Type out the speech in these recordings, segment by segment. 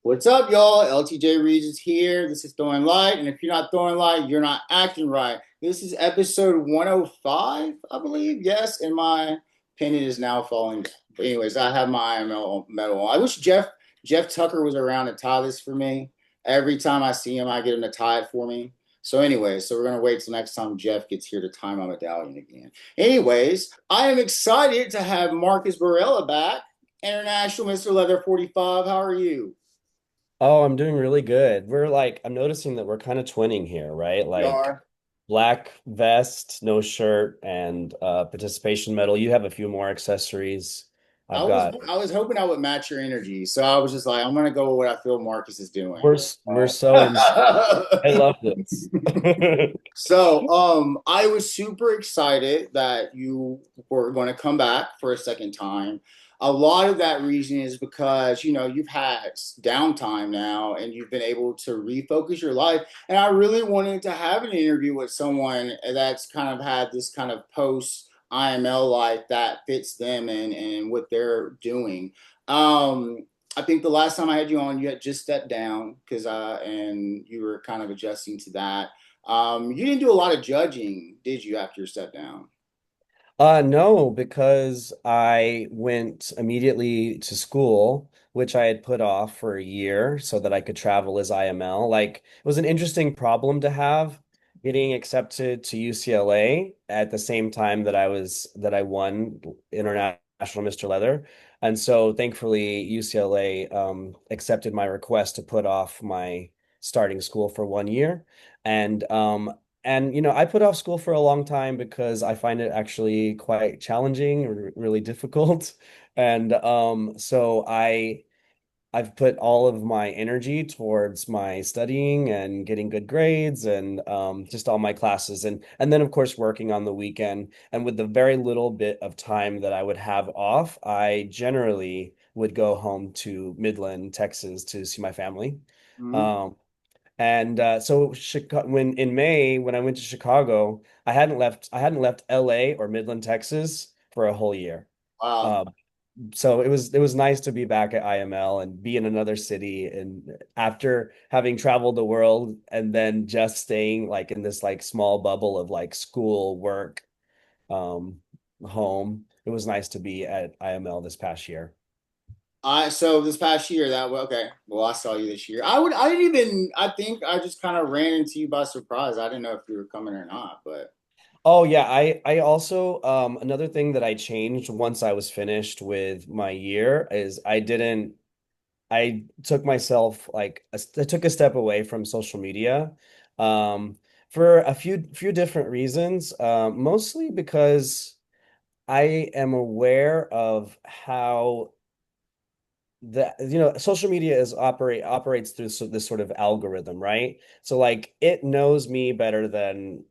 What's up, y'all? LTJ Reads is here. This is Throwing Light, and if you're not throwing light, you're not acting right. This is episode 105, I believe. Yes, and my pennant is now falling down. But anyways, I have my IML medal on. I wish Jeff Tucker was around to tie this for me. Every time I see him, I get him to tie it for me. So, anyways, so we're gonna wait till next time Jeff gets here to tie my medallion again. Anyways, I am excited to have Marcus Barela back, International Mr. Leather 45. How are you? Oh, I'm doing really good. I'm noticing that we're kind of twinning here, right? We Like are. black vest, no shirt, and participation medal. You have a few more accessories. I I've was got I was hoping I would match your energy, so I was just like, I'm gonna go with what I feel Marcus is doing. we're so in I love this. So, I was super excited that you were going to come back for a second time. A lot of that reason is because, you've had downtime now and you've been able to refocus your life. And I really wanted to have an interview with someone that's kind of had this kind of post IML life that fits them and what they're doing. I think the last time I had you on, you had just stepped down because and you were kind of adjusting to that. You didn't do a lot of judging, did you, after your step down? No, because I went immediately to school, which I had put off for a year so that I could travel as IML. Like, it was an interesting problem to have, getting accepted to UCLA at the same time that I won International Mr. Leather. And so thankfully UCLA accepted my request to put off my starting school for 1 year. And I put off school for a long time because I find it actually quite challenging, really difficult. And I've put all of my energy towards my studying and getting good grades and just all my classes and then of course working on the weekend. And with the very little bit of time that I would have off, I generally would go home to Midland, Texas to see my family. Mhm. Um, so Chicago, when in May, when I went to Chicago, I hadn't left LA or Midland, Texas for a whole year. Wow. Um, so it was nice to be back at IML and be in another city. And after having traveled the world and then just staying like in this like small bubble of like school, work, um, home, it was nice to be at IML this past year. So this past year that okay. Well, I saw you this year. I didn't even I think I just kind of ran into you by surprise. I didn't know if you were coming or not, but Oh yeah, I also another thing that I changed once I was finished with my year is I took myself I took a step away from social media um for a few different reasons, mostly because I am aware of how social media operates through this sort of algorithm, right? So like it knows me better than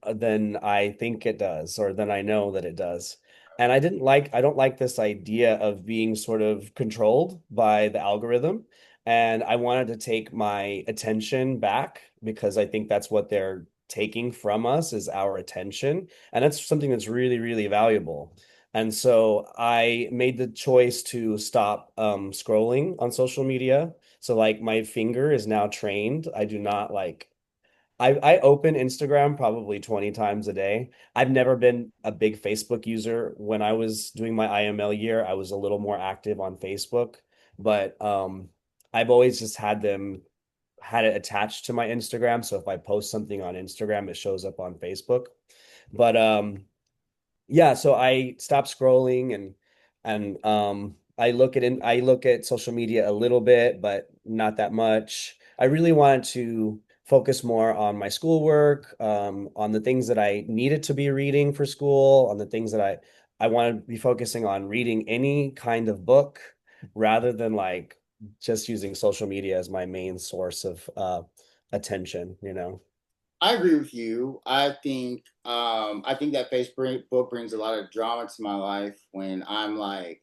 I think it does or than I know that it does. And I don't like this idea of being sort of controlled by the algorithm. And I wanted to take my attention back because I think that's what they're taking from us is our attention, and that's something that's really really valuable. And so I made the choice to stop scrolling on social media. So like my finger is now trained. I do not like I open Instagram probably 20 times a day. I've never been a big Facebook user. When I was doing my IML year, I was a little more active on Facebook, but I've always just had it attached to my Instagram. So if I post something on Instagram, it shows up on Facebook. But yeah, so I stopped scrolling and I look at social media a little bit, but not that much. I really wanted to focus more on my schoolwork, on the things that I needed to be reading for school, on the things that I want to be focusing on reading any kind of book rather than like just using social media as my main source of attention, you know. I agree with you. I think that Facebook brings a lot of drama to my life when I'm like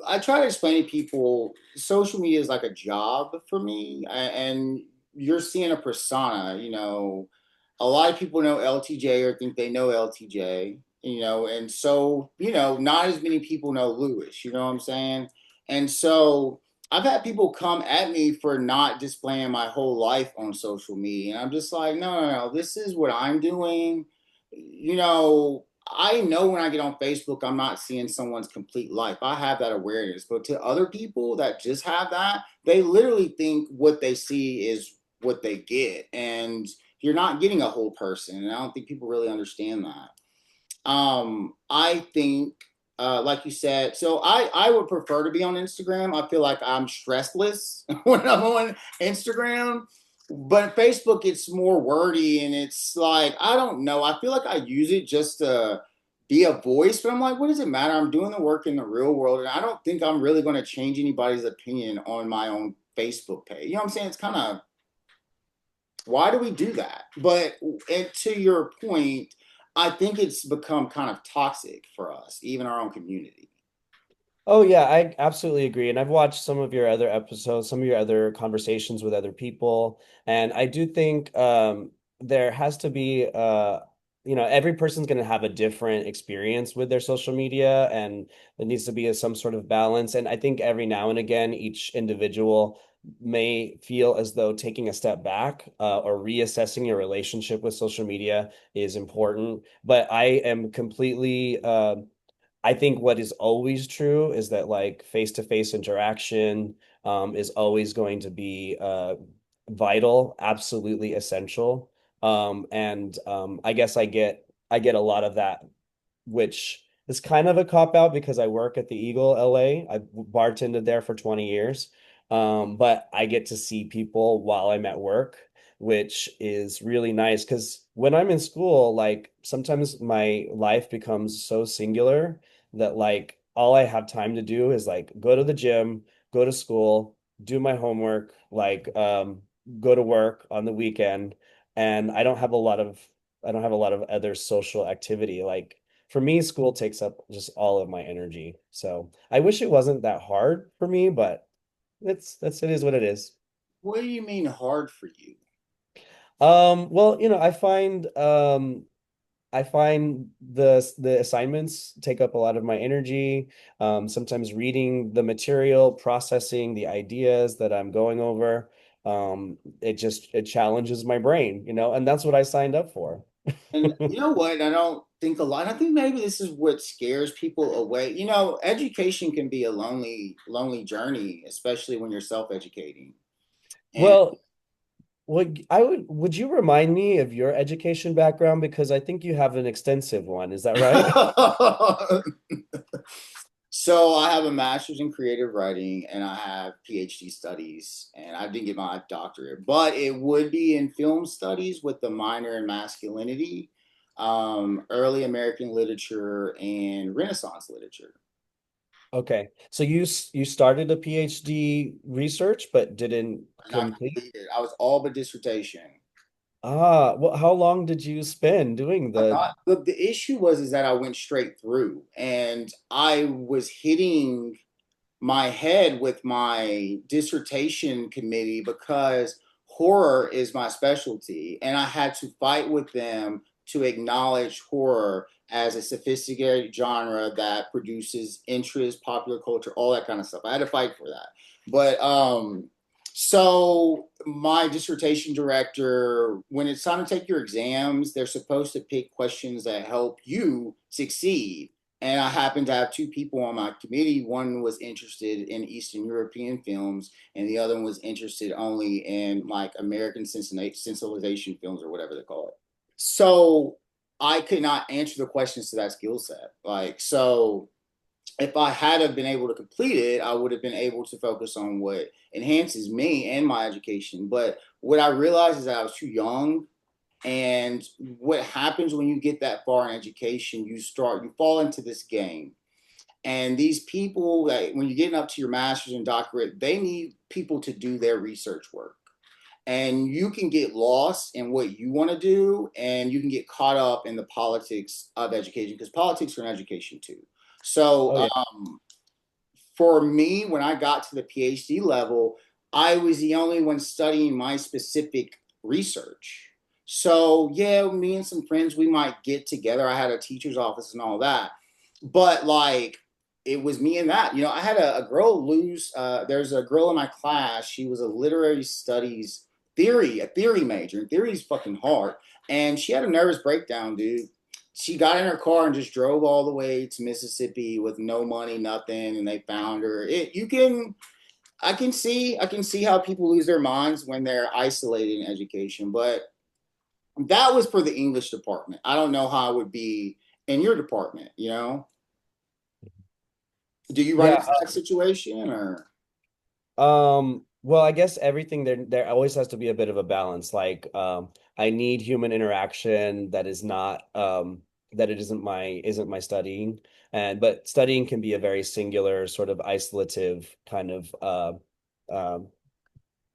I try to explain to people social media is like a job for me and you're seeing a persona, a lot of people know LTJ or think they know LTJ, and so, not as many people know Lewis, you know what I'm saying? And so I've had people come at me for not displaying my whole life on social media. And I'm just like, no, no, no, this is what I'm doing. I know when I get on Facebook, I'm not seeing someone's complete life. I have that awareness. But to other people that just have that, they literally think what they see is what they get. And you're not getting a whole person. And I don't think people really understand that. I think, like you said, so I would prefer to be on Instagram. I feel like I'm stressless when I'm on Instagram, but Facebook it's more wordy and it's like I don't know. I feel like I use it just to be a voice, but I'm like, what does it matter? I'm doing the work in the real world, and I don't think I'm really going to change anybody's opinion on my own Facebook page. You know what I'm saying? It's kind of why do we do that? But and to your point, I think it's become kind of toxic for us, even our own community. Oh yeah, I absolutely agree. And I've watched some of your other episodes, some of your other conversations with other people, and I do think there has to be every person's going to have a different experience with their social media, and there needs to be some sort of balance. And I think every now and again, each individual may feel as though taking a step back or reassessing your relationship with social media is important. But I am completely I think what is always true is that like face-to-face interaction is always going to be vital, absolutely essential. And I guess I get a lot of that, which is kind of a cop out because I work at the Eagle LA. I've bartended there for 20 years. But I get to see people while I'm at work, which is really nice because when I'm in school, like sometimes my life becomes so singular that like all I have time to do is like go to the gym, go to school, do my homework, like go to work on the weekend, and I don't have a lot of other social activity. Like for me, school takes up just all of my energy. So I wish it wasn't that hard for me, but it is what it is. What do you mean hard for you? Well, I find the assignments take up a lot of my energy. Sometimes reading the material, processing the ideas that I'm going over, it challenges my brain, and that's what I signed up for. And you know what? I don't think a lot. I think maybe this is what scares people away. Education can be a lonely, lonely journey, especially when you're self-educating. And Well, would you remind me of your education background because I think you have an extensive one. Is that right? so I have a master's in creative writing and I have PhD studies, and I didn't get my doctorate, but it would be in film studies with the minor in masculinity, early American literature, and Renaissance literature. Okay. So you started a PhD research but didn't And I complete? completed. I was all but dissertation. Well, how long did you spend doing I the thought the issue was is that I went straight through, and I was hitting my head with my dissertation committee because horror is my specialty, and I had to fight with them to acknowledge horror as a sophisticated genre that produces interest, popular culture, all that kind of stuff. I had to fight for that. But so my dissertation director, when it's time to take your exams, they're supposed to pick questions that help you succeed. And I happened to have two people on my committee. One was interested in Eastern European films, and the other one was interested only in like American sensationalization films or whatever they call it. So I could not answer the questions to that skill set. Like, so if I had have been able to complete it, I would have been able to focus on what enhances me and my education. But what I realized is that I was too young, and what happens when you get that far in education, you fall into this game. And these people that when you're getting up to your master's and doctorate, they need people to do their research work. And you can get lost in what you want to do, and you can get caught up in the politics of education because politics are in education too. So Oh yeah. for me, when I got to the PhD level, I was the only one studying my specific research. So, yeah, me and some friends, we might get together. I had a teacher's office and all that. But, like, it was me and that. I had a girl lose. There's a girl in my class. She was a literary studies a theory major. And theory is fucking hard. And she had a nervous breakdown, dude. She got in her car and just drove all the way to Mississippi with no money, nothing, and they found her. I can see how people lose their minds when they're isolated in education, but that was for the English department. I don't know how it would be in your department. Do you run Yeah. into that situation or? Well, I guess everything there always has to be a bit of a balance. Like, I need human interaction that is not that it isn't my studying. And but studying can be a very singular, sort of isolative kind of um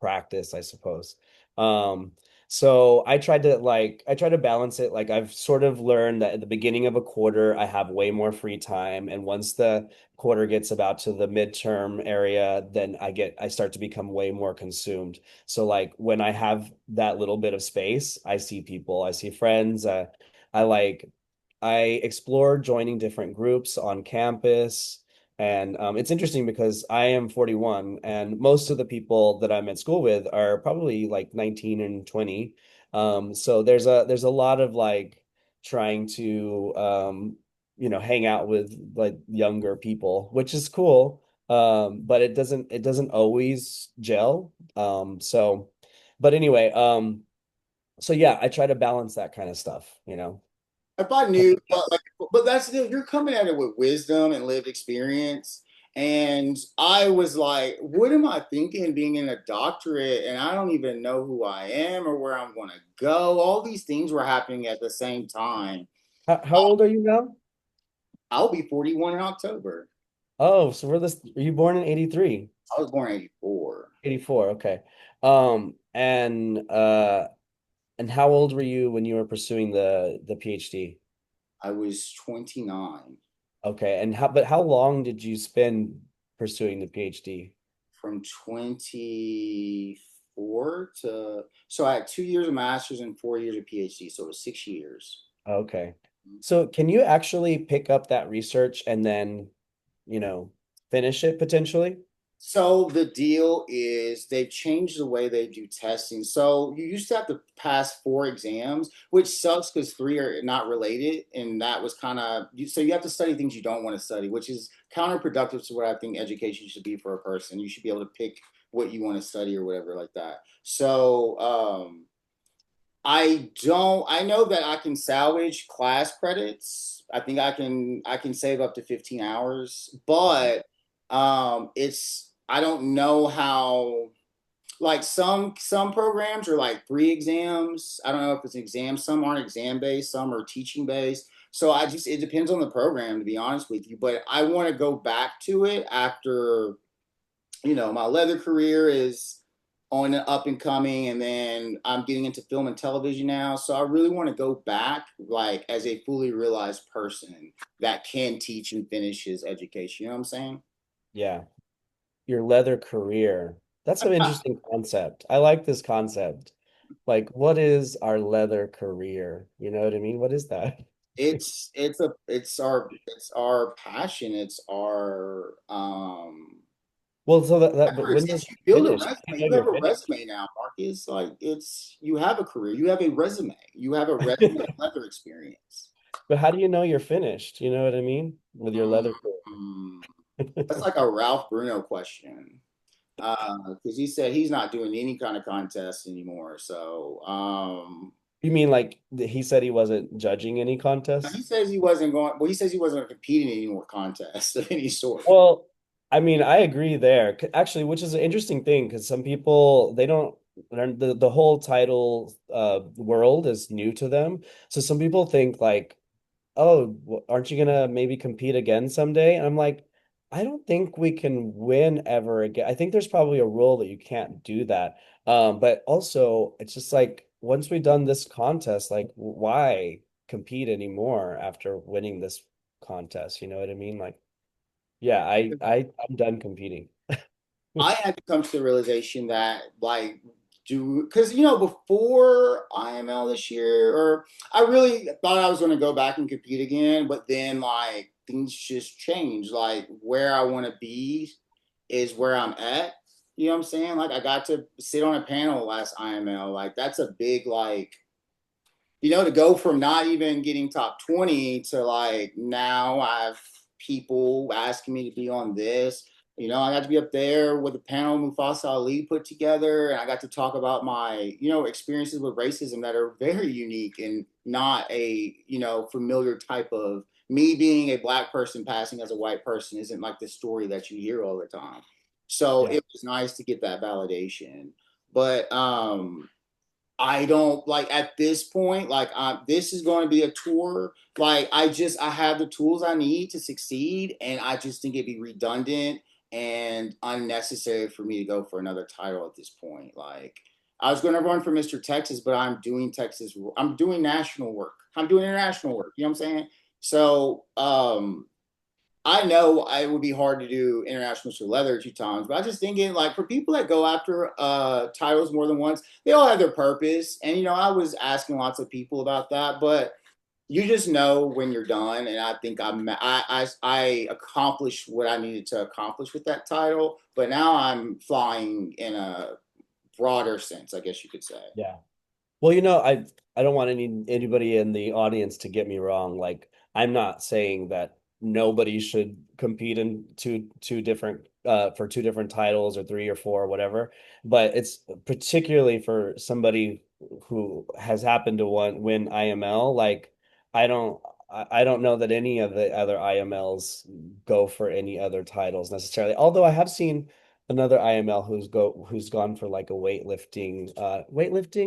practice, I suppose. Um, so I try to balance it. Like I've sort of learned that at the beginning of a quarter, I have way more free time. And once the quarter gets about to the midterm area, then I start to become way more consumed. So like when I have that little bit of space, I see people, I see friends, I like I explore joining different groups on campus. And it's interesting because I am 41, and most of the people that I'm at school with are probably like 19 and 20. So there's a lot of like trying to hang out with like younger people, which is cool. But it doesn't always gel. But anyway, so yeah, I try to balance that kind of stuff. If I knew, but that's the deal. You're coming at it with wisdom and lived experience. And I was like, what am I thinking being in a doctorate and I don't even know who I am or where I'm going to go? All these things were happening at the same time. How old are you now? I'll be 41 in October. Oh, so were you born in 83? I was born in 84. 84, okay. And how old were you when you were pursuing the PhD? I was 29 Okay, and how long did you spend pursuing the PhD? from 24 to, so I had 2 years of master's and 4 years of PhD. So it was 6 years. Okay. So can you actually pick up that research and then, you know, finish it potentially? So the deal is they've changed the way they do testing. So you used to have to pass 4 exams, which sucks because three are not related, and that was kind of so you have to study things you don't want to study, which is counterproductive to what I think education should be for a person. You should be able to pick what you want to study or whatever like that. So I don't. I know that I can salvage class credits. I think I can save up to 15 hours, but it's I don't know how like some programs are like 3 exams. I don't know if it's exams. Some aren't exam based, some are teaching based. So I just it depends on the program to be honest with you. But I want to go back to it after my leather career is on and up and coming, and then I'm getting into film and television now. So I really want to go back, like as a fully realized person that can teach and finish his education. You know what I'm saying? Yeah. Your leather career. That's an interesting concept. I like this concept. Like, what is our leather career? You know what I mean? What is that? It's our passion. It's our Well, so but ever when does since it you build a finish? resume, I know you have you're a finished. resume now, Marcus. Like you have a career, you have a resume, you have a resume of leather experience. But how do you know you're finished? You know what I mean? With your leather Mm, that's career. like a Ralph Bruno question. Because he said he's not doing any kind of contest anymore. So You mean like he said he wasn't judging any he contests? says he wasn't going. Well, he says he wasn't competing in any more contests of any sort. Well, I mean, I agree there. Actually, which is an interesting thing because some people they don't the whole title world is new to them. So some people think like, oh, aren't you gonna maybe compete again someday? And I'm like, I don't think we can win ever again. I think there's probably a rule that you can't do that. But also it's just like once we've done this contest, like why compete anymore after winning this contest? You know what I mean? Like, yeah, I'm done competing. I had to come to the realization that like do because before IML this year, or I really thought I was going to go back and compete again, but then like things just change. Like where I want to be is where I'm at. You know what I'm saying? Like I got to sit on a panel last IML. Like that's a big like to go from not even getting top 20 to like now I have people asking me to be on this. I got to be up there with a panel Mufasa Ali put together, and I got to talk about my, experiences with racism that are very unique and not a, familiar type of me being a black person passing as a white person isn't like the story that you hear all the time. So Yeah. it was nice to get that validation. But I don't like at this point, like this is going to be a tour. Like I have the tools I need to succeed, and I just think it'd be redundant and unnecessary for me to go for another title at this point. Like I was going to run for Mr. Texas, but I'm doing Texas. I'm doing national work. I'm doing international work. You know what I'm saying? So I know it would be hard to do international Mr. Leather 2 times, but I just thinking like for people that go after titles more than once, they all have their purpose. And I was asking lots of people about that, but you just know when you're done. And I think I accomplished what I needed to accomplish with that title, but now I'm flying in a broader sense, I guess you could say. Yeah. Well, I don't want anybody in the audience to get me wrong. Like, I'm not saying that nobody should compete in two different for two different titles or three or four or whatever. But it's particularly for somebody who has happened to win IML. Like, I don't know that any of the other IMLs go for any other titles necessarily. Although I have seen another IML who's gone for like a weightlifting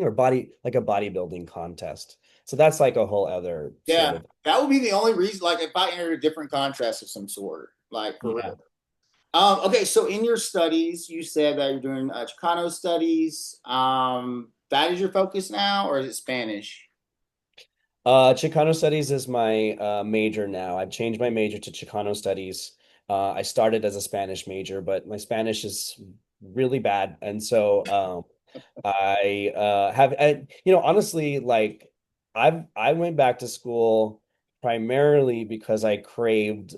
or body like a bodybuilding contest. So that's like a whole other sort Yeah, of. that would be the only reason. Like if I entered a different contest of some sort, like for Yeah. real. Okay, so in your studies, you said that you're doing Chicano studies. That is your focus now, or is it Spanish? Chicano studies is my major now. I've changed my major to Chicano studies. I started as a Spanish major, but my Spanish is really bad, and so I honestly, like I went back to school primarily because I craved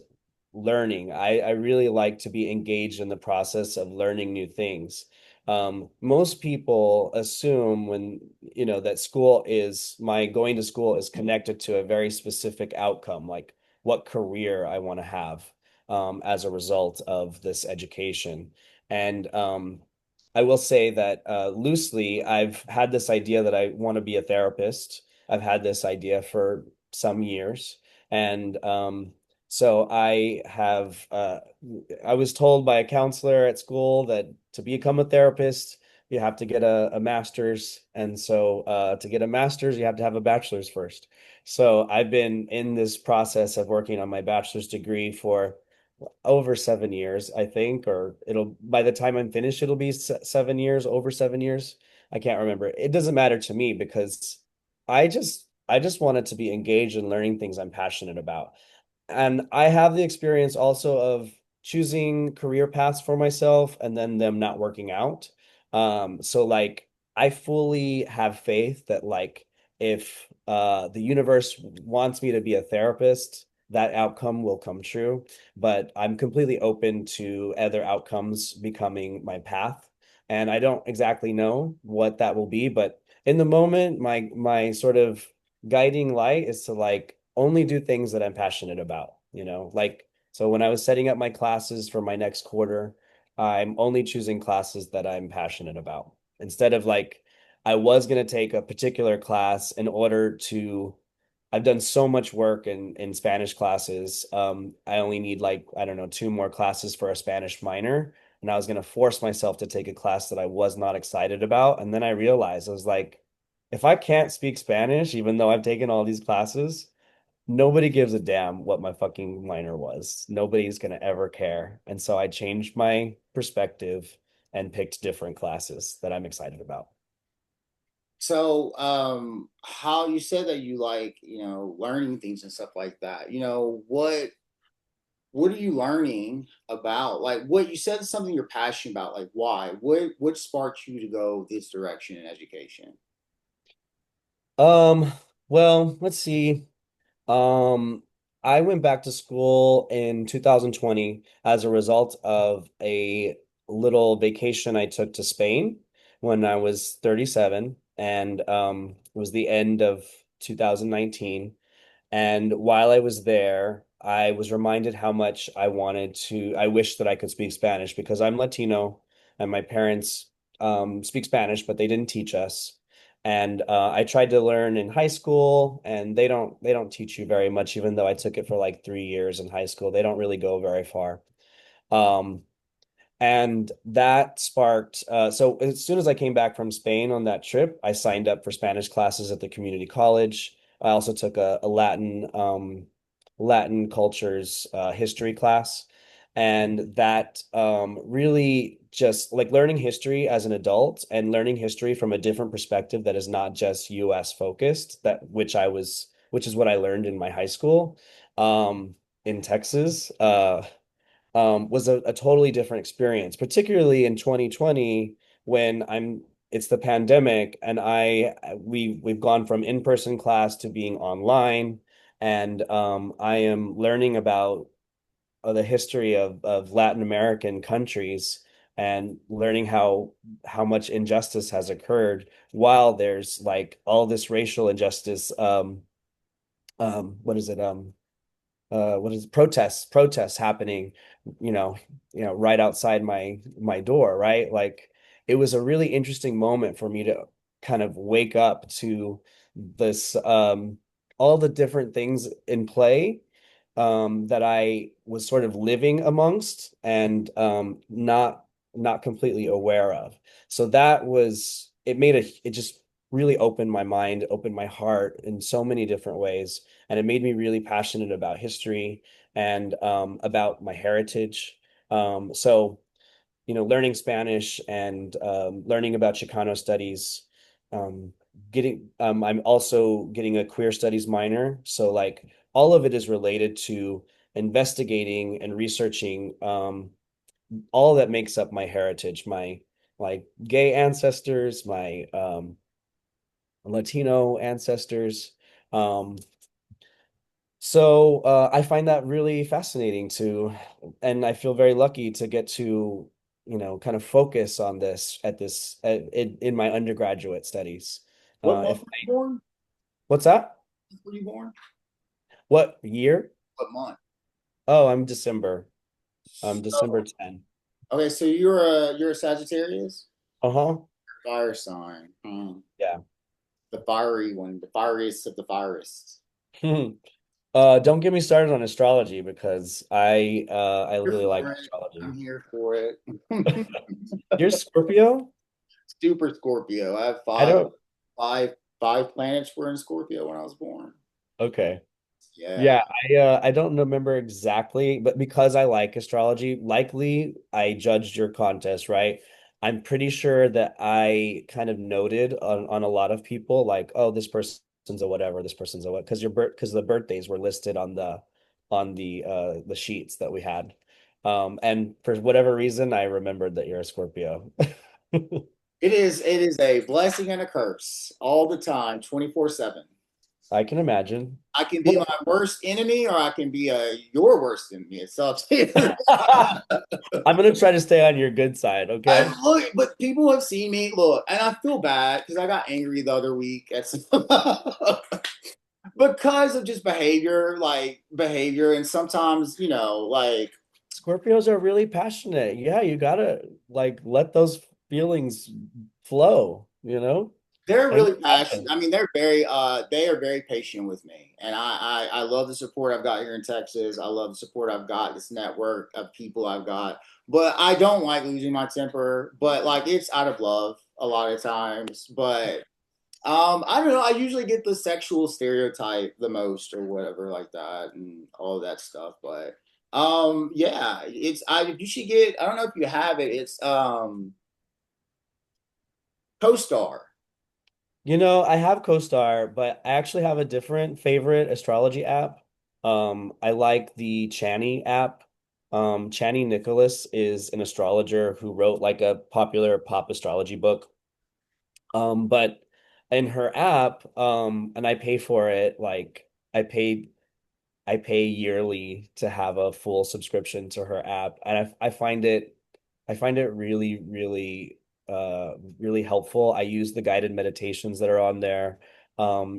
learning. I really like to be engaged in the process of learning new things. Most people assume when, that my going to school is connected to a very specific outcome, like what career I want to have as a result of this education. And I will say that loosely, I've had this idea that I want to be a therapist. I've had this idea for some years. And so I was told by a counselor at school that to become a therapist, you have to get a master's. And so to get a master's, you have to have a bachelor's first. So I've been in this process of working on my bachelor's degree for over 7 years, I think, or by the time I'm finished, it'll be 7 years, over 7 years. I can't remember. It doesn't matter to me because I just wanted to be engaged in learning things I'm passionate about. And I have the experience also of choosing career paths for myself and then them not working out. So like I fully have faith that like if the universe wants me to be a therapist, that outcome will come true. But I'm completely open to other outcomes becoming my path. And I don't exactly know what that will be, but in the moment, my sort of guiding light is to like only do things that I'm passionate about, like so when I was setting up my classes for my next quarter, I'm only choosing classes that I'm passionate about. Instead of like I was going to take a particular class in order to I've done so much work in Spanish classes. I only need like, I don't know, two more classes for a Spanish minor. And I was going to force myself to take a class that I was not excited about. And then I realized I was like, if I can't speak Spanish, even though I've taken all these classes, nobody gives a damn what my fucking minor was. Nobody's gonna ever care. And so I changed my perspective and picked different classes that I'm excited about. So, how you said that you like, learning things and stuff like that. What are you learning about? Like what you said something you're passionate about, like why? What sparked you to go this direction in education? Um, well, let's see. Um, I went back to school in 2020 as a result of a little vacation I took to Spain when I was 37, and it was the end of 2019. And while I was there, I was reminded how much I wish that I could speak Spanish because I'm Latino and my parents speak Spanish, but they didn't teach us. And I tried to learn in high school, and they don't teach you very much, even though I took it for like 3 years in high school. They don't really go very far. Um, and that sparked, so as soon as I came back from Spain on that trip, I signed up for Spanish classes at the community college. I also took a Latin cultures history class. And that really just like learning history as an adult and learning history from a different perspective that is not just US focused, which is what I learned in my high school in Texas. Was a totally different experience, particularly in 2020 when it's the pandemic and we've gone from in-person class to being online, and I am learning about the history of Latin American countries and learning how much injustice has occurred while there's like all this racial injustice. What is it? What is it? Protests happening, you know, right outside my door, right? Like it was a really interesting moment for me to kind of wake up to this all the different things in play that I was sort of living amongst and not completely aware of. So that was it just really opened my mind, opened my heart in so many different ways, and it made me really passionate about history and about my heritage. So, learning Spanish and learning about Chicano studies, um, I'm also getting a queer studies minor. So, like, all of it is related to investigating and researching all that makes up my heritage, my like gay ancestors, my Latino ancestors. Um, So I find that really fascinating too, and I feel very lucky to get to, kind of focus on in my undergraduate studies. What month If were you born? What's that? Were you born? What year? What month? Oh, I'm December. I'm December So, 10. okay, so you're a Sagittarius? Uh-huh. Fire sign. Yeah. The fiery one, the fieriest of the fierists. Don't get me started on astrology because I Here really like for it. I'm astrology. here for it. You're Scorpio? Super Scorpio. I have I don't. five, five planets were in Scorpio when I was born. Okay. Yeah. Yeah, I don't remember exactly, but because I like astrology, likely I judged your contest, right? I'm pretty sure that I kind of noted on a lot of people like, oh, this person's a whatever, this person's a what, because the birthdays were listed on the sheets that we had. And for whatever reason, I remembered that you're a Scorpio. It is a blessing and a curse all the time, 24/7. I can imagine. I can be Well, my worst enemy or I can be your worst enemy. It's up to you. I'm gonna try to stay on your good side, I okay? look, but people have seen me look, and I feel bad because I got angry the other week at because of just behavior, and sometimes like Scorpios are really passionate. Yeah, you gotta like let those feelings flow, they're and really passionate. I mean, they are very patient with me, and I love the support I've got here in Texas. I love the support I've got, this network of people I've got. But I don't like losing my temper. But like it's out of love a lot of times. But I don't know. I usually get the sexual stereotype the most, or whatever, like that, and all of that stuff. But yeah, it's I. You should get. I don't know if you have it. It's co-star. I have CoStar, but I actually have a different favorite astrology app. I like the Chani app. Chani Nicholas is an astrologer who wrote like a popular pop astrology book. But in her app, and I pay for it, like I paid. I pay yearly to have a full subscription to her app, and I find it really, really, really helpful. I use the guided meditations that are on there.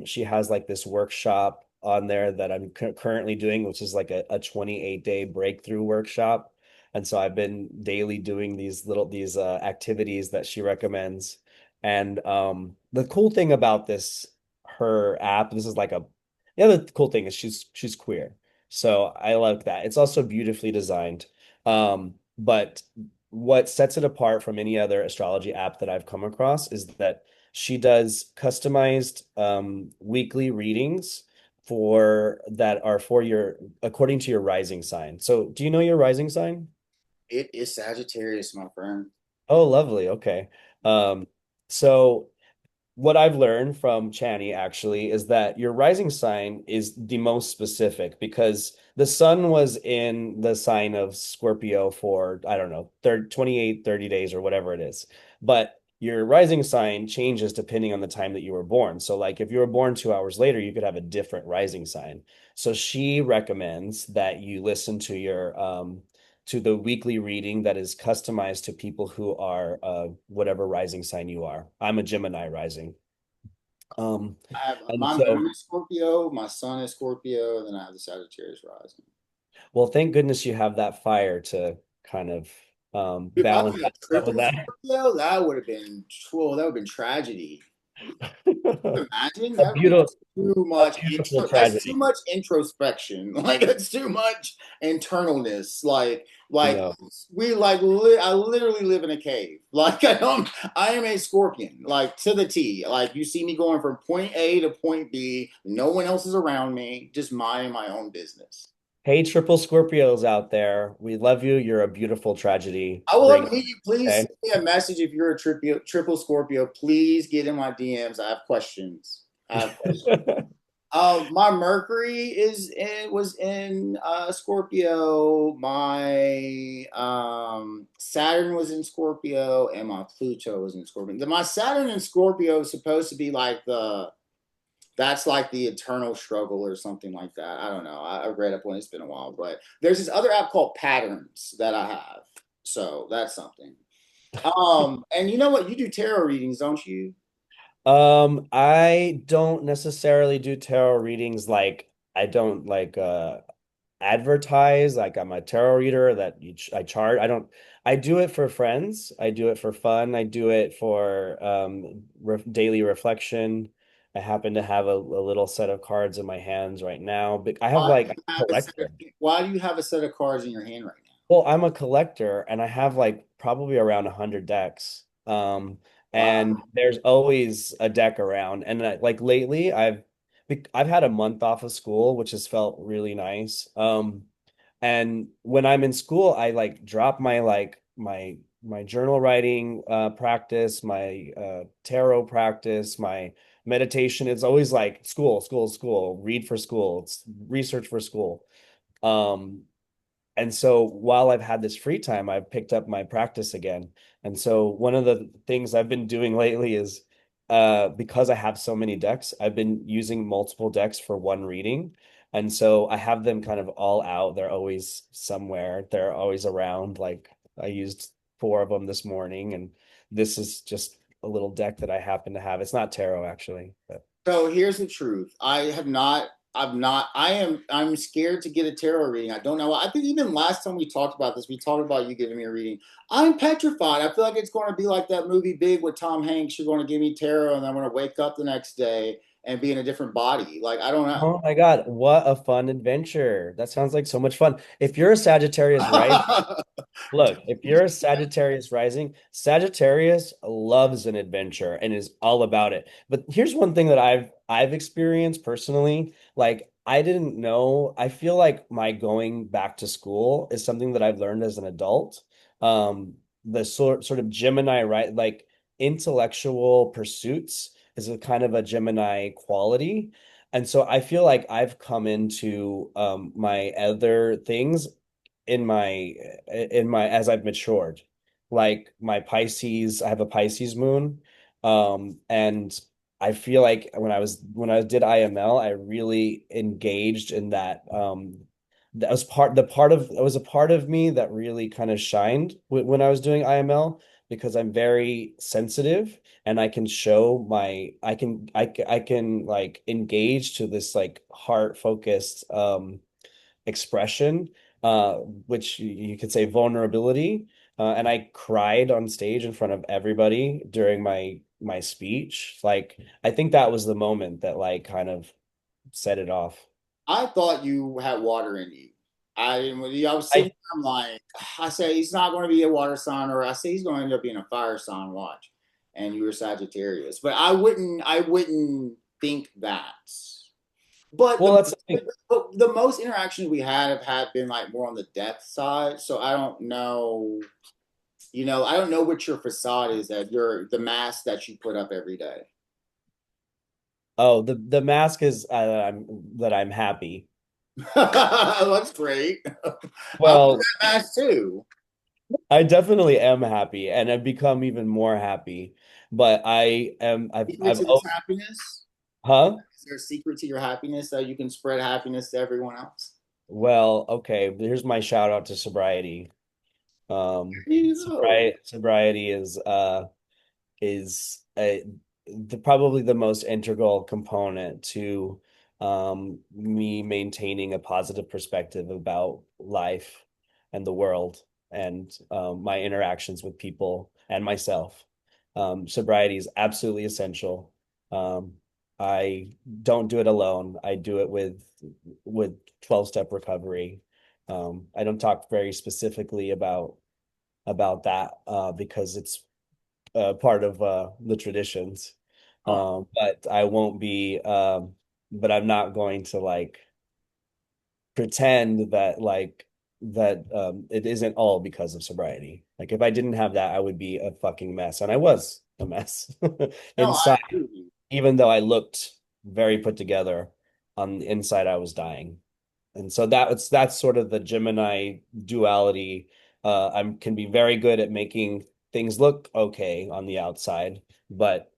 She has like this workshop on there that I'm currently doing, which is like a 28-day breakthrough workshop. And so I've been daily doing these activities that she recommends. And the cool thing about her app, this is like a the other cool thing is she's queer. So I like that. It's also beautifully designed. But what sets it apart from any other astrology app that I've come across is that she does customized weekly readings for that are for your according to your rising sign. So do you know your rising sign? It is Sagittarius, my friend. Oh, lovely. Okay. Um, so what I've learned from Chani actually is that your rising sign is the most specific because the sun was in the sign of Scorpio for, I don't know, 30, 28, 30 days or whatever it is. But your rising sign changes depending on the time that you were born. So, like if you were born 2 hours later, you could have a different rising sign. So, she recommends that you listen to to the weekly reading that is customized to people who are whatever rising sign you are. I'm a Gemini rising. Um, I have and my so, moon is Scorpio, my sun is Scorpio, and then I have the Sagittarius rising. well, thank goodness you have that fire to kind of If I balance had a out some of triple that. Scorpio, that would have been well, that would have been tragedy. Imagine A that would be beautiful, too a much beautiful that's too tragedy. much introspection. Like that's too much internalness. I Like know. I literally live in a cave. Like I am a scorpion, like to the T. Like you see me going from point A to point B, no one else is around me, just minding my own business. Hey, triple Scorpios out there, we love you. You're a beautiful tragedy I would love bringer. to meet you. Please Okay. send me a message if you're a triple Scorpio. Please get in my DMs. I have questions. I have questions. My Mercury was in Scorpio. My Saturn was in Scorpio, and my Pluto was in Scorpio. My Saturn in Scorpio is supposed to be like the that's like the eternal struggle or something like that. I don't know. I read up on it. It's been a while, but there's this other app called Patterns that I have. So that's something. And you know what? You do tarot readings, don't you? I don't necessarily do tarot readings like I don't like advertise like I'm a tarot reader that I charge. I do it for friends. I do it for fun. I do it for daily reflection. I happen to have a little set of cards in my hands right now. But I have Why do like you I'm have a collector. why do you have a set of cards in your hand right Well, I'm a collector and I have like probably around 100 decks. now? And Wow. there's always a deck around. And like lately I've had a month off of school, which has felt really nice. And when I'm in school, I like drop my journal writing practice, my tarot practice, my meditation. It's always like school, school, school, read for school, it's research for school. Um, and so while I've had this free time, I've picked up my practice again. And so one of the things I've been doing lately is because I have so many decks, I've been using multiple decks for one reading. And so I have them kind of all out. They're always somewhere. They're always around. Like I used four of them this morning, and this is just a little deck that I happen to have. It's not tarot actually, but So here's the truth. I'm scared to get a tarot reading. I don't know. I think even last time we talked about this, we talked about you giving me a reading. I'm petrified. I feel like it's going to be like that movie Big with Tom Hanks. You're going to give me tarot and I'm going to wake up the next day and be in a different body. Like, I don't know. oh my God, what a fun adventure. That sounds like so much fun. If you're a Sagittarius rising, look, if you're a Sagittarius rising, Sagittarius loves an adventure and is all about it. But here's one thing that I've experienced personally. Like I didn't know, I feel like my going back to school is something that I've learned as an adult. The sort of Gemini, right? Like intellectual pursuits is a kind of a Gemini quality. And so I feel like I've come into my other things in my as I've matured. Like my Pisces, I have a Pisces moon. And I feel like when I did IML, I really engaged in that. That was it was a part of me that really kind of shined when I was doing IML because I'm very sensitive and I can show my I can like engage to this like heart focused expression, which you could say vulnerability. And I cried on stage in front of everybody during my speech. Like, I think that was the moment that like kind of set it off. I thought you had water in you. I was sitting I there, I'm like, I say he's not going to be a water sign, or I say he's going to end up being a fire sign. Watch, and you were Sagittarius, but I wouldn't think that. But well, the that's the thing. but the most interactions we have had been like more on the death side. So I don't know. I don't know what your facade is, that you're the mask that you put up every day. Oh, the mask is that I'm happy. That's great. I put Well, that mask too. I definitely am happy, and I've become even more happy. But Secret to oh, this happiness? huh? Is there a secret to your happiness that you can spread happiness to everyone else? Well, okay, here's my shout out to sobriety. You know. Sobriety is probably the most integral component to me maintaining a positive perspective about life and the world and my interactions with people and myself. Sobriety is absolutely essential. Um, I don't do it alone. I do it with 12-step recovery. I don't talk very specifically about that because it's part of the traditions. Oh, But I won't be, but I'm not going to like pretend that it isn't all because of sobriety. Like if I didn't have that, I would be a fucking mess. And I was a mess no, I inside, agree with you. even though I looked very put together on the inside, I was dying. And so that's sort of the Gemini duality. I can be very good at making things look okay on the outside, but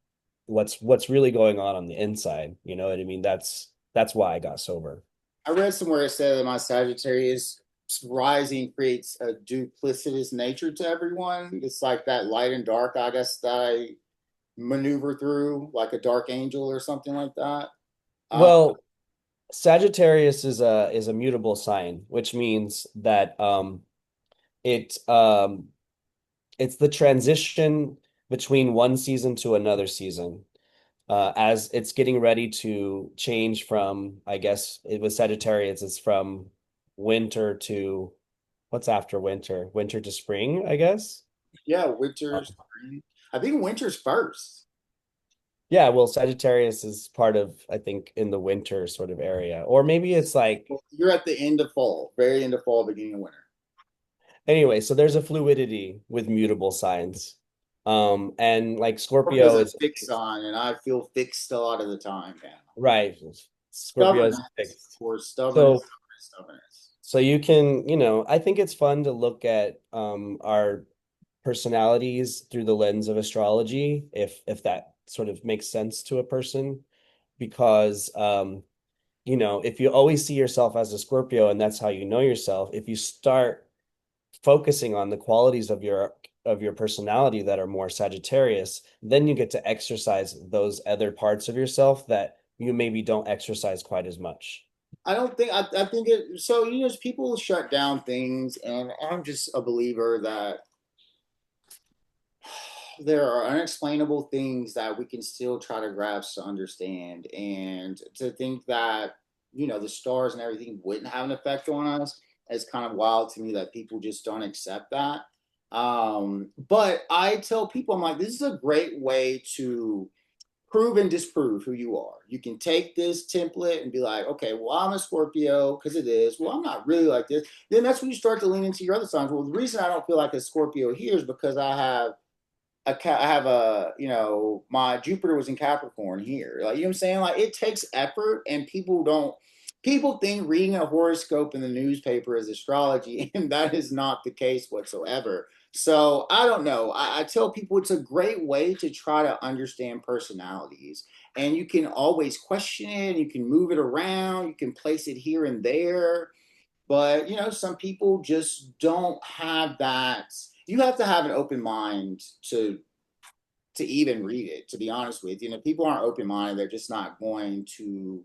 what's really going on the inside, you know what I mean? That's why I got sober. I read somewhere it said that my Sagittarius rising creates a duplicitous nature to everyone. It's like that light and dark, I guess, that I maneuver through, like a dark angel or something like that. Uh, Well, Sagittarius is a mutable sign, which means that it it's the transition between one season to another season. As it's getting ready to change from, I guess it was Sagittarius, it's from winter to what's after winter? Winter to spring, I guess. yeah, winter's spring. I think winter's first. Yeah, well, Sagittarius is part of, I think, in the winter sort of area. Or maybe it's like, Well, you're at the end of fall, very end of fall, beginning of winter. anyway, so there's a fluidity with mutable signs. And like Scorpio's Scorpio a is fixed sign, and I feel fixed a lot of the time now. right. Scorpio is Stubbornness, of fixed. course, stubbornness, So stubbornness, stubbornness. So you can, I think it's fun to look at our personalities through the lens of astrology, if that sort of makes sense to a person, because if you always see yourself as a Scorpio and that's how you know yourself, if you start focusing on the qualities of your personality that are more Sagittarius, then you get to exercise those other parts of yourself that you maybe don't exercise quite as much. I don't think I think it. So people shut down things, and I'm just a believer that there are unexplainable things that we can still try to grasp to understand, and to think that the stars and everything wouldn't have an effect on us is kind of wild to me, that people just don't accept that. But I tell people, I'm like, this is a great way to prove and disprove who you are. You can take this template and be like, okay, well, I'm a Scorpio because it is. Well, I'm not really like this. Then that's when you start to lean into your other signs. Well, the reason I don't feel like a Scorpio here is because I have my Jupiter was in Capricorn here. Like, what I'm saying? Like, it takes effort, and people think reading a horoscope in the newspaper is astrology, and that is not the case whatsoever. So I don't know. I tell people it's a great way to try to understand personalities. And you can always question it, you can move it around, you can place it here and there. But some people just don't have that. You have to have an open mind to even read it, to be honest with you. People aren't open minded, they're just not going to.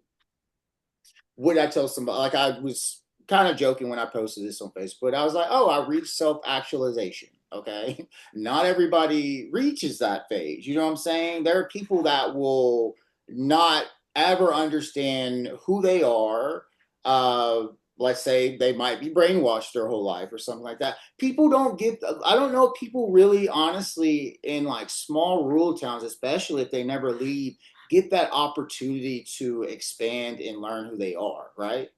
What did I tell somebody? Like, I was kind of joking when I posted this on Facebook. I was like, "Oh, I reached self actualization." Okay, not everybody reaches that phase. You know what I'm saying? There are people that will not ever understand who they are. Uh, let's say they might be brainwashed their whole life or something like that. People don't get. I don't know if people really, honestly, in like small rural towns, especially if they never leave, get that opportunity to expand and learn who they are, right?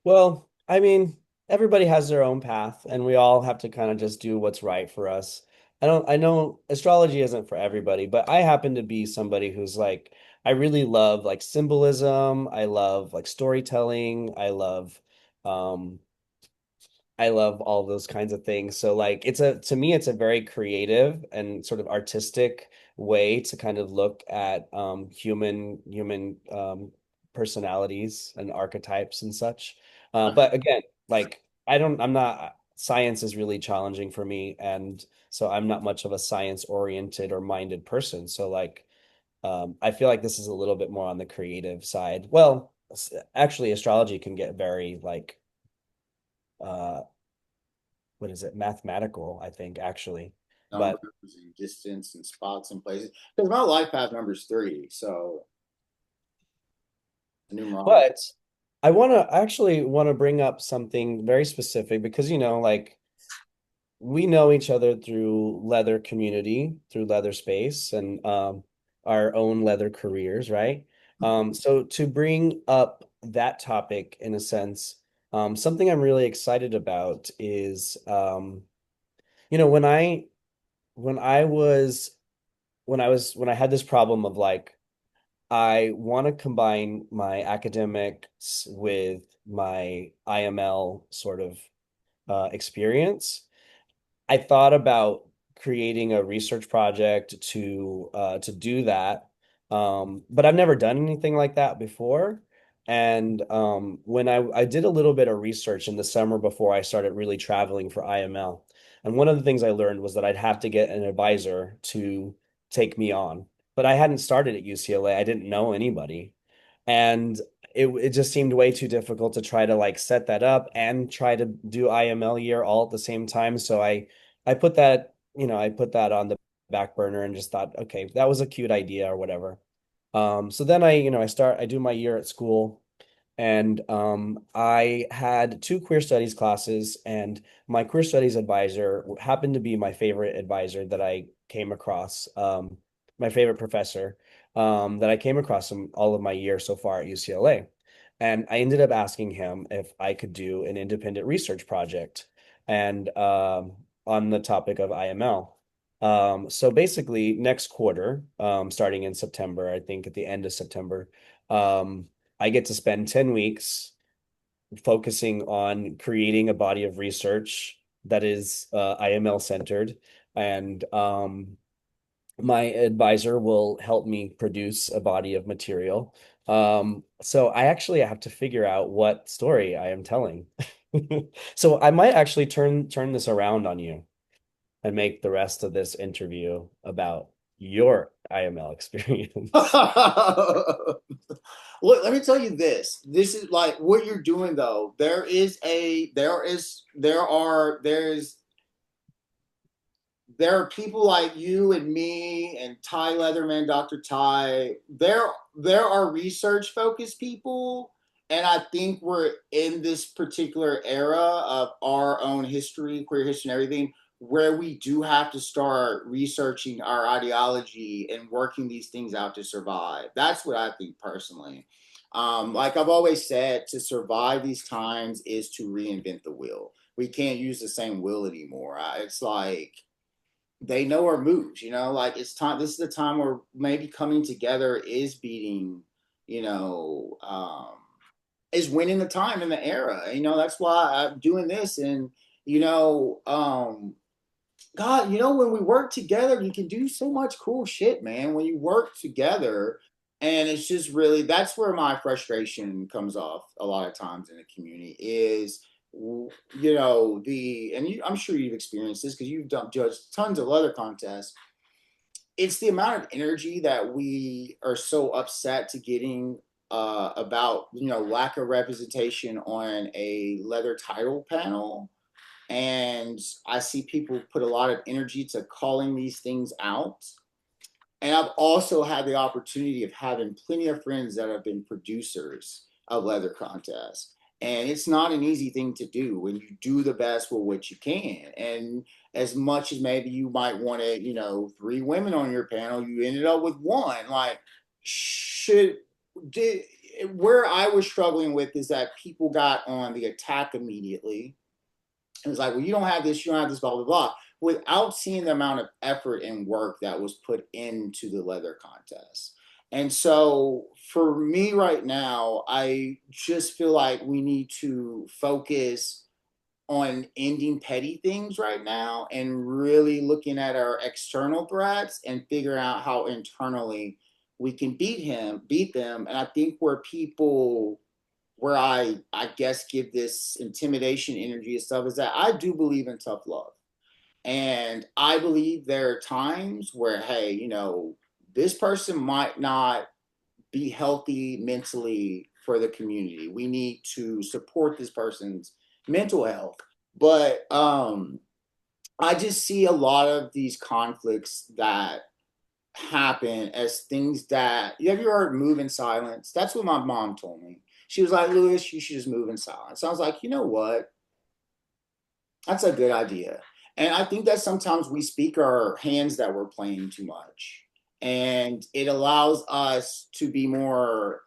Well, I mean, everybody has their own path, and we all have to kind of just do what's right for us. I know astrology isn't for everybody, but I happen to be somebody who's like, I really love like symbolism. I love like storytelling. Um, I love all those kinds of things. So like to me it's a very creative and sort of artistic way to kind of look at human personalities and archetypes and such. But again, like I'm not science is really challenging for me, and so I'm not much of a science oriented or minded person. So like I feel like this is a little bit more on the creative side. Well, actually astrology can get very like uh what is it, mathematical, I think, actually. Numbers But and distance and spots and places. Because my life path number's 3, so numerology. but I actually want to bring up something very specific because like we know each other through leather community, through leather space and our own leather careers, right? So to bring up that topic in a sense, something I'm really excited about is when when I was when I had this problem of like I want to combine my academics with my IML sort of experience. I thought about creating a research project to do that, but I've never done anything like that before. And when I did a little bit of research in the summer before I started really traveling for IML, and one of the things I learned was that I'd have to get an advisor to take me on. But I hadn't started at UCLA. I didn't know anybody, and it just seemed way too difficult to try to like set that up and try to do IML year all at the same time. So I put that, I put that on the back burner and just thought, okay, that was a cute idea or whatever. So then I do my year at school, and I had two queer studies classes, and my queer studies advisor happened to be my favorite advisor that I came across, my favorite professor that I came across in all of my years so far at UCLA. And I ended up asking him if I could do an independent research project and on the topic of IML. So basically, next quarter, starting in September, I think at the end of September, um, I get to spend 10 weeks focusing on creating a body of research that is IML centered. And my advisor will help me produce a body of material. So I actually have to figure out what story I am telling. So I might actually turn this around on you and make the rest of this interview about your IML experience. Look, let me tell you this. This is like what you're doing though. There are people like you and me and Ty Leatherman, Dr. Ty. There are research focused people, and I think we're in this particular era of our own history, queer history, and everything, where we do have to start researching our ideology and working these things out to survive. That's what I think personally. Like I've always said, to survive these times is to reinvent the wheel. We can't use the same wheel anymore. It's like they know our moves, like it's time. This is the time where maybe coming together is beating, you know, is winning the time in the era. That's why I'm doing this. And, you know, um, God, when we work together, you can do so much cool shit, man. When you work together, and it's just really that's where my frustration comes off a lot of times in the community is, I'm sure you've experienced this because you've done judged tons of leather contests. It's the amount of energy that we are so upset to getting about lack of representation on a leather title panel, and I see people put a lot of energy to calling these things out. And I've also had the opportunity of having plenty of friends that have been producers of leather contests. And it's not an easy thing to do when you do the best with what you can. And as much as maybe you might want to, three women on your panel, you ended up with one. Like, should did where I was struggling with is that people got on the attack immediately. It was like, well, you don't have this, you don't have this, blah, blah, blah, without seeing the amount of effort and work that was put into the leather contest. And so for me right now, I just feel like we need to focus on ending petty things right now and really looking at our external threats and figuring out how internally we can beat them. And I think where I guess give this intimidation energy and stuff is that I do believe in tough love. And I believe there are times where, hey, this person might not be healthy mentally for the community. We need to support this person's mental health. But I just see a lot of these conflicts that happen as things that have you heard move in silence? That's what my mom told me. She was like, Lewis, you should just move in silence. So I was like, you know what? That's a good idea. And I think that sometimes we speak our hands that we're playing too much. And it allows us to be more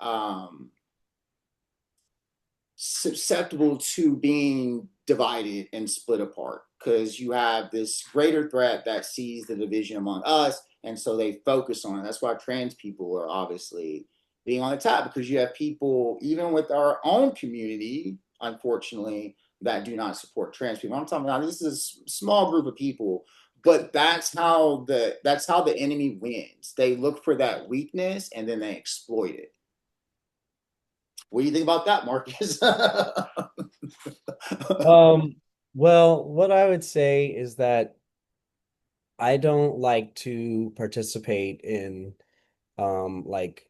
susceptible to being divided and split apart because you have this greater threat that sees the division among us, and so they focus on it. That's why trans people are obviously being on the top, because you have people even with our own community, unfortunately, that do not support trans people. I'm talking about this is a small group of people, but that's how the enemy wins. They look for that weakness and then they exploit it. What do you think about that, Marcus? Um, well, what I would say is that I don't like to participate in like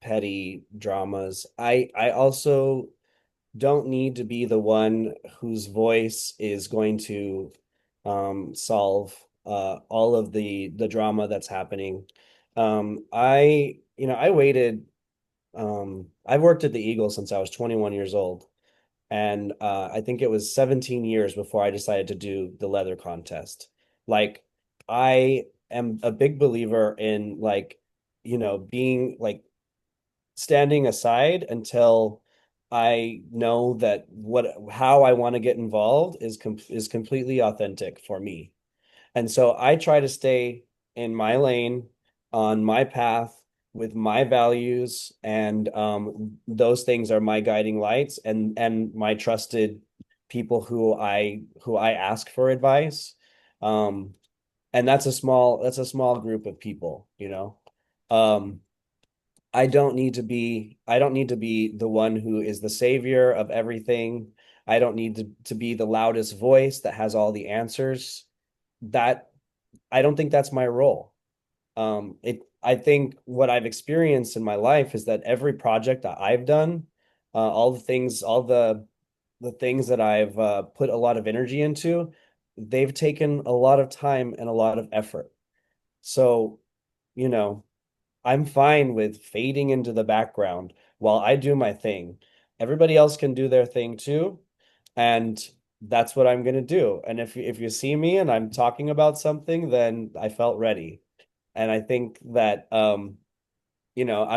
petty dramas. I also don't need to be the one whose voice is going to solve all of the drama that's happening. I waited. I've worked at the Eagle since I was 21 years old, and I think it was 17 years before I decided to do the leather contest. Like, I am a big believer in being like standing aside until I know that what how I want to get involved is completely authentic for me. And so I try to stay in my lane, on my path, with my values, and those things are my guiding lights and my trusted people who I ask for advice. Um, and that's a small group of people, you know. Um, I don't need to be the one who is the savior of everything. I don't need to be the loudest voice that has all the answers. That I don't think that's my role. I think what I've experienced in my life is that every project that I've done, all the things that I've put a lot of energy into, they've taken a lot of time and a lot of effort. So, you know, I'm fine with fading into the background while I do my thing. Everybody else can do their thing too, and that's what I'm going to do. And if you see me and I'm talking about something, then I felt ready. And I think that I'm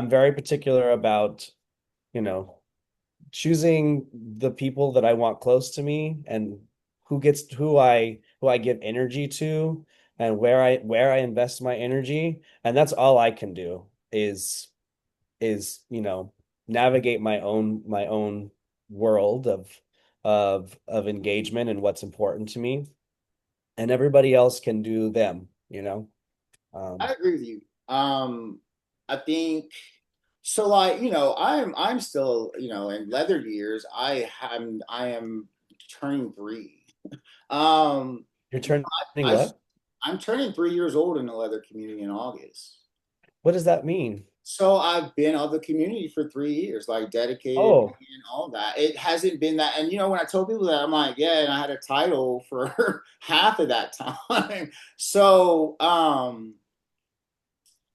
very particular about, you know, choosing the people that I want close to me and who I give energy to and where I invest my energy. And that's all I can do is navigate my own world of engagement and what's important to me. and everybody else can do them, you know? Um, I agree with you. I think so. Like I'm still in leather years. I am turning three. Um, you're turning I what? I'm turning 3 years old in the leather community in August. What does that mean? So I've been of the community for 3 years, like dedicated Oh, and all that. It hasn't been that, and when I told people that, I'm like, yeah, and I had a title for half of that time. So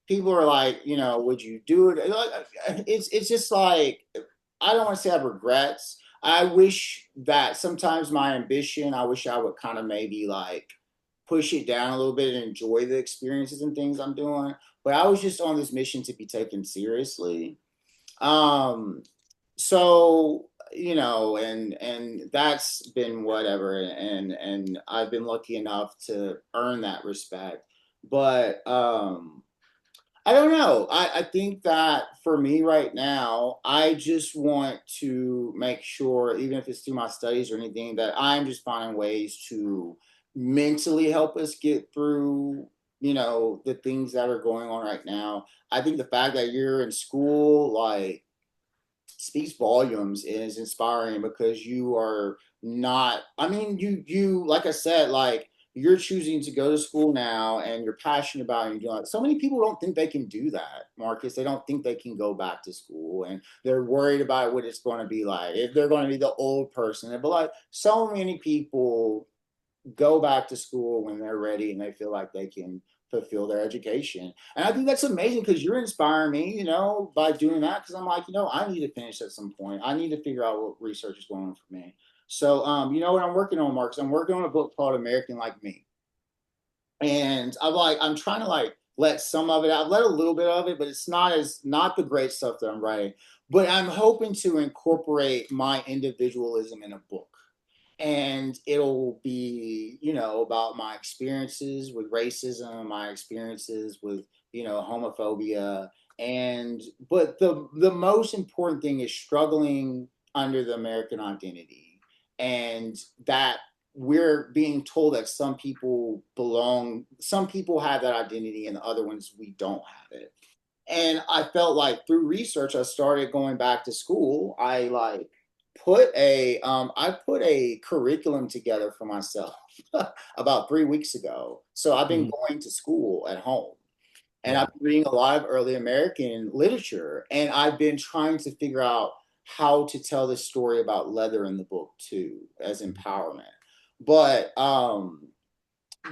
people are like, would you do it? It's just like I don't want to say I have regrets. I wish that sometimes my ambition, I wish I would kind of maybe like push it down a little bit and enjoy the experiences and things I'm doing. But I was just on this mission to be taken seriously. Um, so and that's been whatever, and I've been lucky enough to earn that respect. But I don't know. I think that for me right now, I just want to make sure, even if it's through my studies or anything, that I'm just finding ways to mentally help us get through, the things that are going on right now. I think the fact that you're in school, like, speaks volumes, is inspiring because you are not, I mean, you like I said, like, you're choosing to go to school now and you're passionate about it and you're doing it. So many people don't think they can do that, Marcus. They don't think they can go back to school, and they're worried about what it's going to be like, if they're going to be the old person. But like, so many people go back to school when they're ready and they feel like they can fulfill their education. And I think that's amazing because you're inspiring me, by doing that. Because I'm like, I need to finish at some point. I need to figure out what research is going on for me. So, you know what I'm working on, Marcus? I'm working on a book called American Like Me. And I'm trying to like let some of it out, let a little bit of it, but it's not the great stuff that I'm writing. But I'm hoping to incorporate my individualism in a book, and it'll be about my experiences with racism, my experiences with homophobia, and but the most important thing is struggling under the American identity, and that we're being told that some people have that identity and the other ones we don't have it. And I felt like through research, I started going back to school. I put a curriculum together for myself about 3 weeks ago. So I've been mhm. going to school at home, and Yeah. I've been reading a lot of early American literature, and I've been trying to figure out how to tell this story about leather in the book too, as Mhm. empowerment. But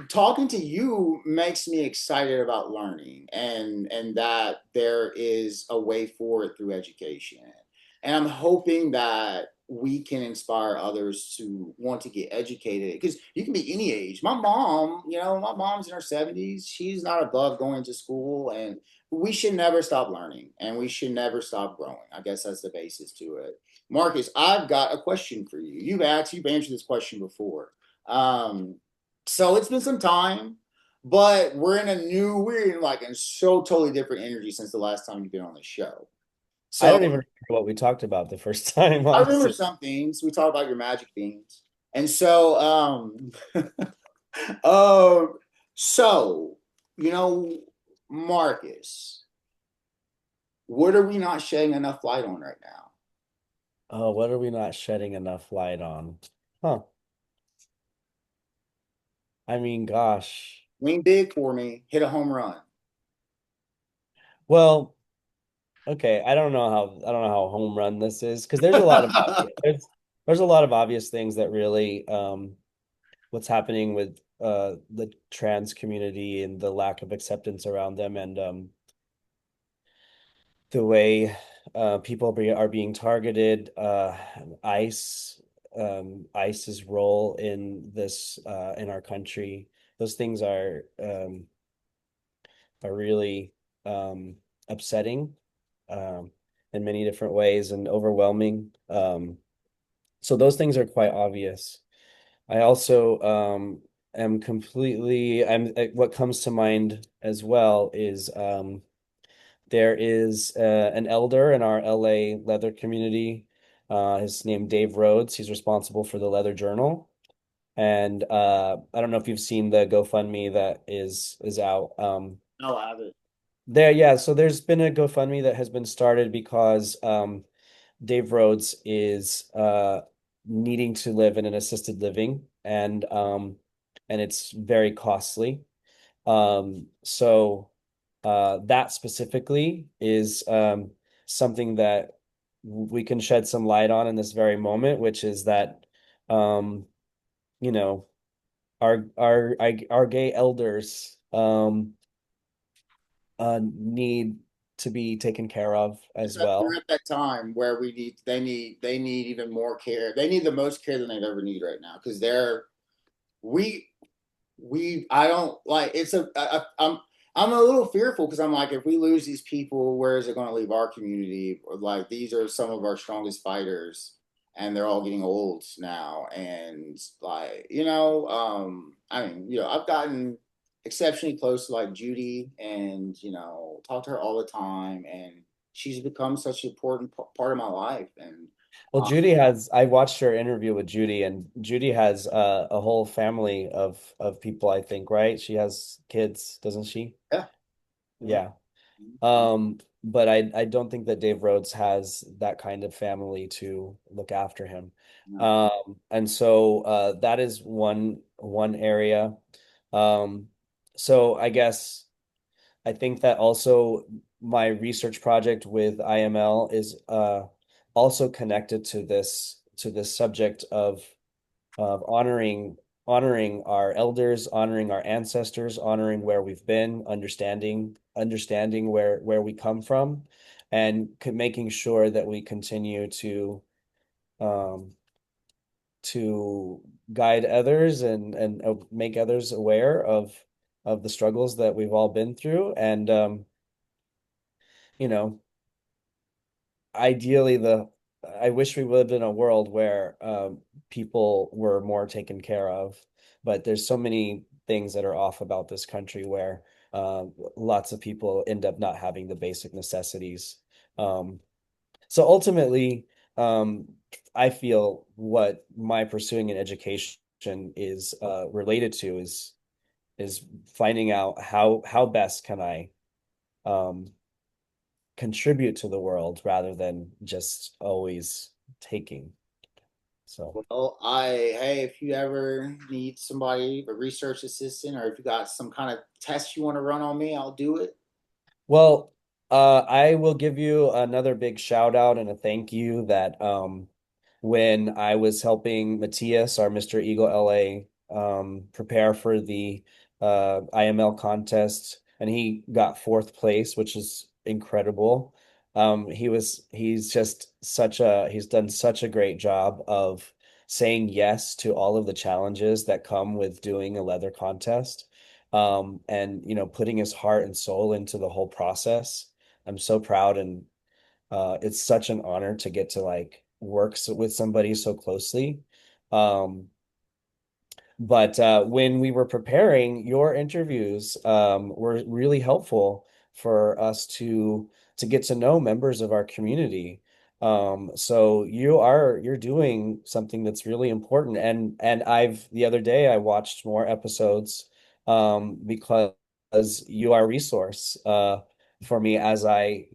talking to you makes me excited about learning, and that there is a way forward through education, and I'm hoping that we can inspire others to want to get educated, because you can be any age. My mom's in her 70s. She's not above going to school, and we should never stop learning and we should never stop growing. I guess that's the basis to it. Marcus, I've got a question for you. You've answered this question before. um, so it's been some time, but we're in like a so totally different energy since the last time you've been on the show. I So don't even remember what we talked about the first time, I remember honestly. some things. We talked about your magic beans. And so um so you know, Marcus, what are we not shedding enough light on right now? Oh, what are we not shedding enough light on? Huh. I mean, gosh. Wing big for me, hit a home run. Well, okay. I don't know how home run this is because there's a lot of obvious, there's a lot of obvious things that really what's happening with the trans community and the lack of acceptance around them and the way are being targeted, ICE's role in this in our country. Those things are really upsetting um, in many different ways and overwhelming. So those things are quite obvious. I also am completely. What comes to mind as well is there is an elder in our LA leather community. His name Dave Rhodes. He's responsible for the Leather Journal, And I don't know if you've seen the GoFundMe that is out. No, I haven't. There, yeah. So there's been a GoFundMe that has been started because Dave Rhodes is needing to live in an assisted living, and it's very costly. So that specifically is something that we can shed some light on in this very moment, which is that um, you know, our gay elders need to be taken care of as We're well. at that time where they need even more care. They need the most care than they'd ever need right now because we I don't like it's I'm a little fearful because I'm like if we lose these people, where is it going to leave our community? Like these are some of our strongest fighters, and they're all getting old now. And like I mean I've gotten exceptionally close to like Judy, and talk to her all the time, and she's become such an important part of my life. And Well, I watched her interview with Judy, and Judy has a whole family of people, I think, right? She has kids, doesn't she? yeah, yeah, Yeah. But I don't think that Dave Rhodes has that kind of family to look after him. no. And so that is one area. Um, so I think that also my research project with IML is also connected to this subject of honoring our elders, honoring our ancestors, honoring where we've been, understanding where we come from, and making sure that we continue um, to guide others and make others aware of the struggles that we've all been through. And you know, ideally, the I wish we lived in a world where people were more taken care of, but there's so many things that are off about this country where lots of people end up not having the basic necessities. Um, so ultimately, um, I feel what my pursuing an education is related to is finding out how best can I um, contribute to the world rather than just always taking. So, Well, hey, if you ever need somebody, a research assistant, or if you got some kind of test you want to run on me, I'll do it. well, I will give you another big shout out and a thank you that when I was helping Matthias, our Mr. Eagle LA, prepare for the IML contest, and he got fourth place, which is incredible. He's done such a great job of saying yes to all of the challenges that come with doing a leather contest. And putting his heart and soul into the whole process. I'm so proud, and it's such an honor to get to like with somebody so closely. Um, but when we were preparing, your interviews were really helpful for us to get to know members of our community. So you're doing something that's really important. And I've the other day I watched more episodes because you are a resource for me as I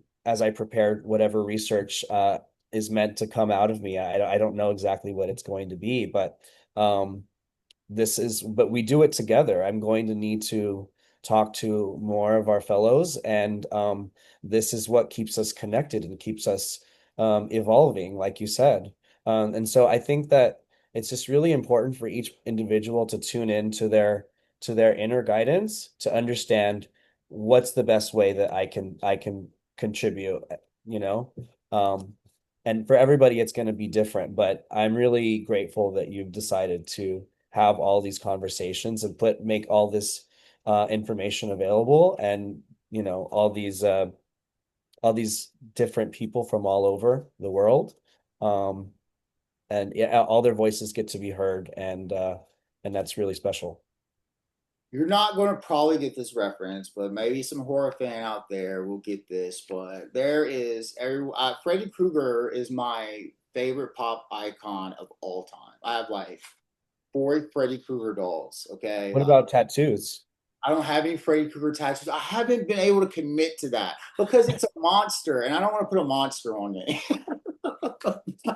prepared whatever research is meant to come out of me. I don't know exactly what it's going to be, but um, but we do it together. I'm going to need to talk to more of our fellows, and this is what keeps us connected and keeps us evolving, like you said. And so I think that it's just really important for each individual to tune in to their inner guidance to understand what's the best way that I can contribute, you know. Um, and for everybody, it's going to be different, but I'm really grateful that you've decided to have all these conversations and make all this information available, and all these different people from all over the world, um, and yeah, all their voices get to be heard, and that's really special. You're not going to probably get this reference, but maybe some horror fan out there will get this. But Freddy Krueger is my favorite pop icon of all time. I have like 4 Freddy Krueger dolls. Okay, What about tattoos? I don't have any Freddy Krueger tattoos. I haven't been able to commit to that because it's a monster, and I don't want to put a monster on it.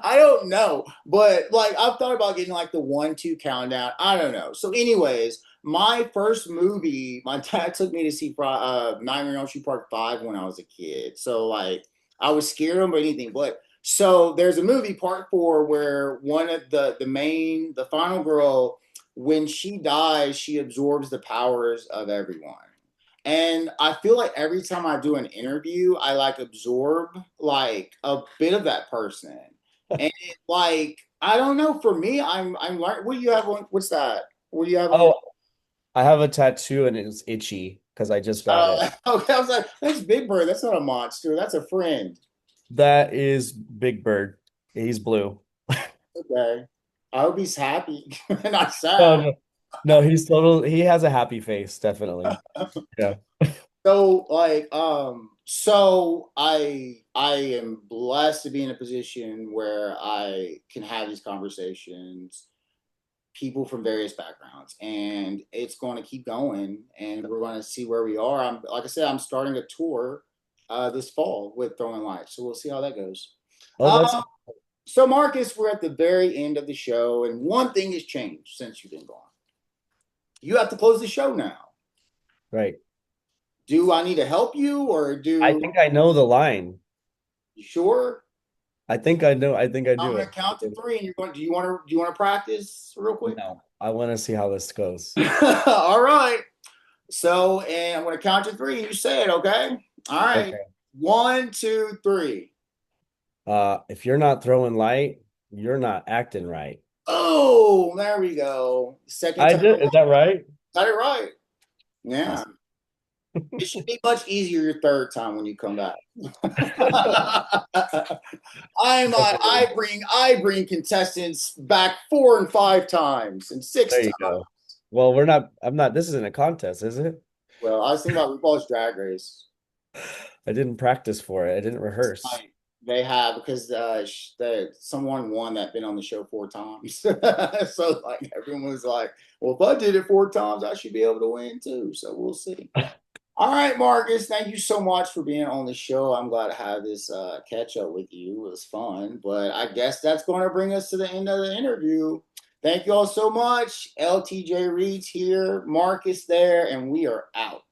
I don't know, but like I've thought about getting like the 1-2 countdown. I don't know. So, anyways, my first movie, my dad took me to see Nightmare on Elm Street Part 5 when I was a kid. So like I was scared of anything, but so there's a movie Part 4 where one of the final girl, when she dies, she absorbs the powers of everyone. And I feel like every time I do an interview, I like absorb like a bit of that person. And like I don't know, for me, I'm learning. What do you have on? What's that? What do you have on your? Oh, I have a tattoo and it's itchy because I just got it. Okay, I was like, that's Big Bird. That's not a monster. That's a friend. That is Big Bird. He's blue. Okay, I hope he's happy, not Oh sad. no. No, he's total. He has a happy face, definitely. Yeah. So like so I am blessed to be in a position where I can have these conversations, people from various backgrounds, and it's going to keep going, and we're going to see where we are. I'm like I said, I'm starting a tour this fall with Throwing Lights, so we'll see how that goes. Oh, that's Um, so Marcus, we're at the very end of the show, and one thing has changed since you've been gone. You have to close the show now. right. Do I need to help you, or I do think I know the line. you sure? I think I know. I think I I'm do gonna it. count to three, and you're going. Do you want to practice real quick? No, I want to see how this goes. All right. So, and I'm gonna count to three. You say it, okay? All right. Okay. 1, 2, 3. If you're not throwing light, you're not acting right. Oh, there we go. Second I time. did. Is that right? Got it right. Yeah. Awesome. It should be much easier your third time when you come back. I'm on. Definitely. I bring contestants back 4 and 5 times and six There you times. go. Well, we're not. I'm not. This isn't a contest, is it? Well, I was thinking about RuPaul's Drag Race. I didn't practice for it. I didn't rehearse. Like, they have because someone won that been on the show 4 times. So like everyone was like, "Well, if I did it 4 times, I should be able to win too." So we'll see. All right, Marcus, thank you so much for being on the show. I'm glad to have this catch up with you. It was fun, but I guess that's going to bring us to the end of the interview. Thank you all so much. LTJ Reed's here, Marcus there, and we are out.